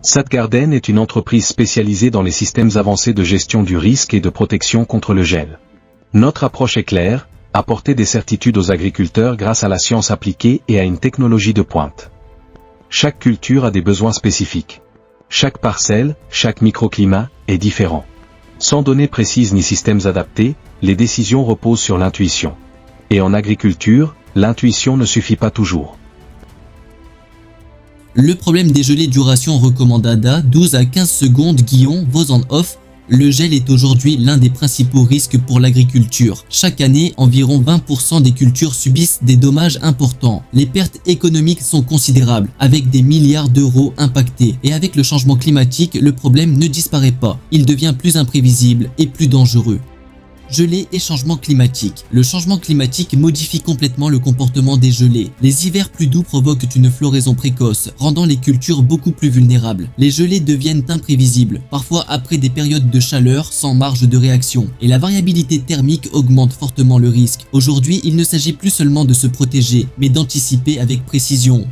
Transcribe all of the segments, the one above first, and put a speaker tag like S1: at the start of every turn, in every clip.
S1: Sadgarden est une entreprise spécialisée dans les systèmes avancés de gestion du risque et de protection contre le gel. Notre approche est claire, apporter des certitudes aux agriculteurs grâce à la science appliquée et à une technologie de pointe. Chaque culture a des besoins spécifiques. Chaque parcelle, chaque microclimat, est différent. Sans données précises ni systèmes adaptés, les décisions reposent sur l'intuition. Et en agriculture, l'intuition ne suffit pas toujours.
S2: Le problème des gelées duration recommande ADA 12 à 15 secondes Guillon, Vos en off. Le gel est aujourd'hui l'un des principaux risques pour l'agriculture. Chaque année, environ 20% des cultures subissent des dommages importants. Les pertes économiques sont considérables, avec des milliards d'euros impactés. Et avec le changement climatique, le problème ne disparaît pas. Il devient plus imprévisible et plus dangereux. Gelée et changement climatique. Le changement climatique modifie complètement le comportement des gelées. Les hivers plus doux provoquent une floraison précoce, rendant les cultures beaucoup plus vulnérables. Les gelées deviennent imprévisibles, parfois après des périodes de chaleur sans marge de réaction. Et la variabilité thermique augmente fortement le risque. Aujourd'hui, il ne s'agit plus seulement de se protéger, mais d'anticiper avec précision.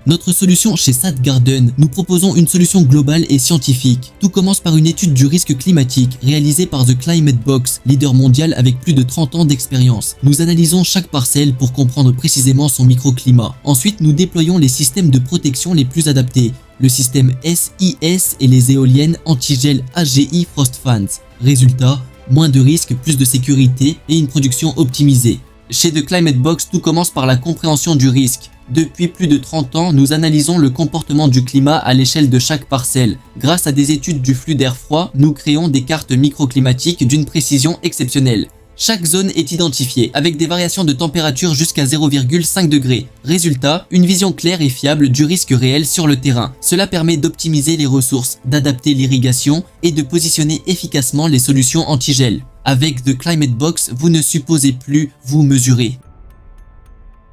S2: Notre solution chez Sadgarden, nous proposons une solution globale et scientifique. Tout commence par une étude du risque climatique réalisée par The Climate Box, leader mondial avec plus de 30 ans d'expérience. Nous analysons chaque parcelle pour comprendre précisément son microclimat. Ensuite, nous déployons les systèmes de protection les plus adaptés, le système SIS et les éoliennes anti-gel AGI Frost Fans. Résultat, moins de risques, plus de sécurité et une production optimisée. Chez The Climate Box, tout commence par la compréhension du risque. Depuis plus de 30 ans, nous analysons le comportement du climat à l'échelle de chaque parcelle. Grâce à des études du flux d'air froid, nous créons des cartes microclimatiques d'une précision exceptionnelle. Chaque zone est identifiée, avec des variations de température jusqu'à 0,5 degrés. Résultat, une vision claire et fiable du risque réel sur le terrain. Cela permet d'optimiser les ressources, d'adapter l'irrigation et de positionner efficacement les solutions anti-gel. Avec The Climate Box, vous ne supposez plus vous mesurer.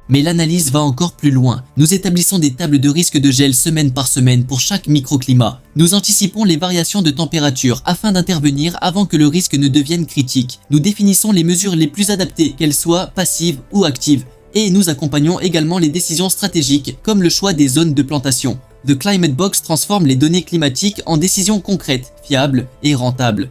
S2: Mais l'analyse va encore plus loin. Nous établissons des tables de risque de gel semaine par semaine pour chaque microclimat. Nous anticipons les variations de température afin d'intervenir avant que le risque ne devienne critique. Nous définissons les mesures les plus adaptées, qu'elles soient passives ou actives. Et nous accompagnons également les décisions stratégiques, comme le choix des zones de plantation. The Climate Box transforme les données climatiques en décisions concrètes, fiables et rentables.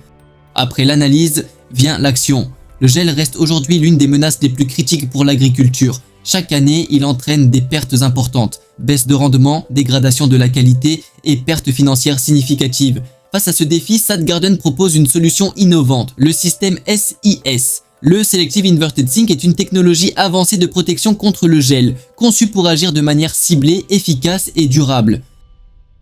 S2: Après l'analyse, vient l'action. Le gel reste aujourd'hui l'une des menaces les plus critiques pour l'agriculture. Chaque année, il entraîne des pertes importantes, baisse de rendement, dégradation de la qualité et pertes financières significatives. Face à ce défi, Sadgarden propose une solution innovante, le système SIS. Le Selective Inverted Sink est une technologie avancée de protection contre le gel, conçue pour agir de manière ciblée, efficace et durable.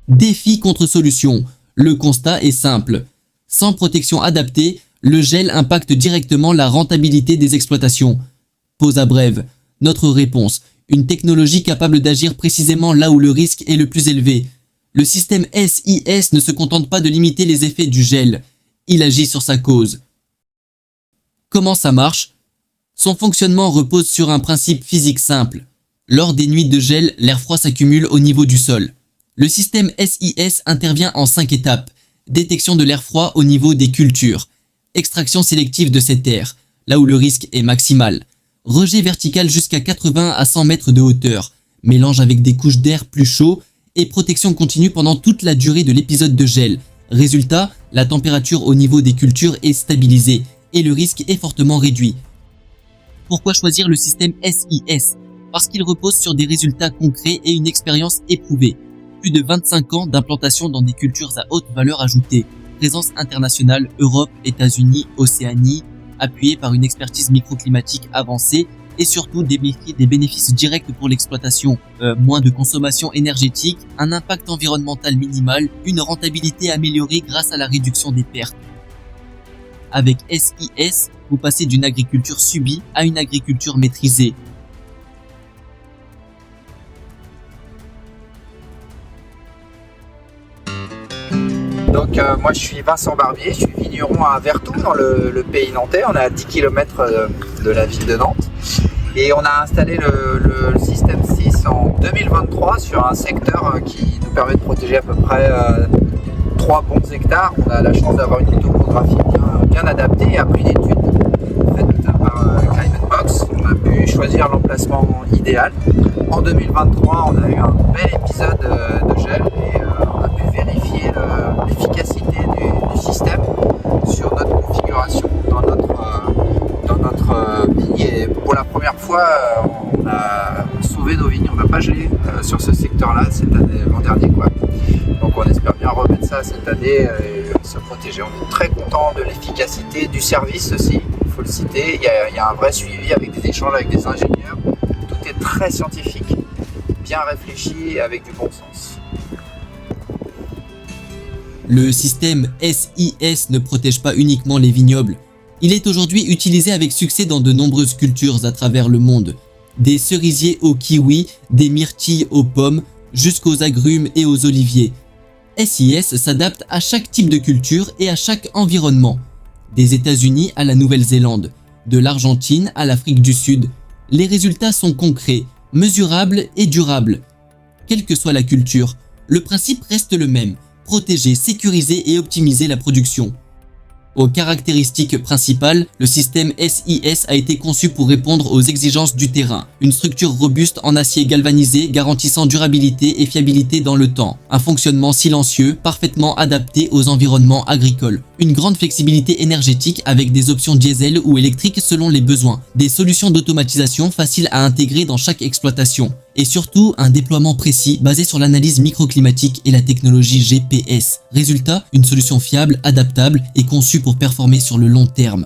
S2: Défi contre solution. Le constat est simple. Sans protection adaptée, le gel impacte directement la rentabilité des exploitations. Pause à brève. Notre réponse, une technologie capable d'agir précisément là où le risque est le plus élevé. Le système SIS ne se contente pas de limiter les effets du gel, il agit sur sa cause. Comment ça marche? Son fonctionnement repose sur un principe physique simple. Lors des nuits de gel, l'air froid s'accumule au niveau du sol. Le système SIS intervient en 5 étapes. Détection de l'air froid au niveau des cultures. Extraction sélective de cet air, là où le risque est maximal. Rejet vertical jusqu'à 80 à 100 mètres de hauteur, mélange avec des couches d'air plus chaud et protection continue pendant toute la durée de l'épisode de gel. Résultat, la température au niveau des cultures est stabilisée et le risque est fortement réduit. Pourquoi choisir le système SIS? Parce qu'il repose sur des résultats concrets et une expérience éprouvée. Plus de 25 ans d'implantation dans des cultures à haute valeur ajoutée. Présence internationale, Europe, États-Unis, Océanie, appuyé par une expertise microclimatique avancée et surtout des bénéfices directs pour l'exploitation, moins de consommation énergétique, un impact environnemental minimal, une rentabilité améliorée grâce à la réduction des pertes. Avec SIS, vous passez d'une agriculture subie à une agriculture maîtrisée.
S3: Donc moi je suis Vincent Barbier, je suis vigneron à Vertou dans le pays nantais, on est à 10 km de la ville de Nantes et on a installé le système 6 en 2023 sur un secteur qui nous permet de protéger à peu près 3 bons hectares. On a la chance d'avoir une topographie bien adaptée et après une étude faite par Climate Box, on a pu choisir l'emplacement idéal. En 2023 on a eu un bel épisode de gel et on a pu l'efficacité du système sur notre configuration dans notre vigne. Et pour la première fois, on a sauvé nos vignes, on n'a pas gelé sur ce secteur-là cette année, l'an dernier, quoi. Donc on espère bien remettre ça cette année et se protéger. On est très content de l'efficacité du service aussi, il faut le citer. Il y a un vrai suivi avec des échanges avec des ingénieurs. Tout est très scientifique, bien réfléchi et avec du bon sens.
S2: Le système SIS ne protège pas uniquement les vignobles. Il est aujourd'hui utilisé avec succès dans de nombreuses cultures à travers le monde. Des cerisiers aux kiwis, des myrtilles aux pommes, jusqu'aux agrumes et aux oliviers. SIS s'adapte à chaque type de culture et à chaque environnement. Des États-Unis à la Nouvelle-Zélande, de l'Argentine à l'Afrique du Sud. Les résultats sont concrets, mesurables et durables. Quelle que soit la culture, le principe reste le même. Protéger, sécuriser et optimiser la production. Aux caractéristiques principales, le système SIS a été conçu pour répondre aux exigences du terrain. Une structure robuste en acier galvanisé garantissant durabilité et fiabilité dans le temps. Un fonctionnement silencieux, parfaitement adapté aux environnements agricoles. Une grande flexibilité énergétique avec des options diesel ou électriques selon les besoins. Des solutions d'automatisation faciles à intégrer dans chaque exploitation. Et surtout, un déploiement précis basé sur l'analyse microclimatique et la technologie GPS. Résultat, une solution fiable, adaptable et conçue pour performer sur le long terme.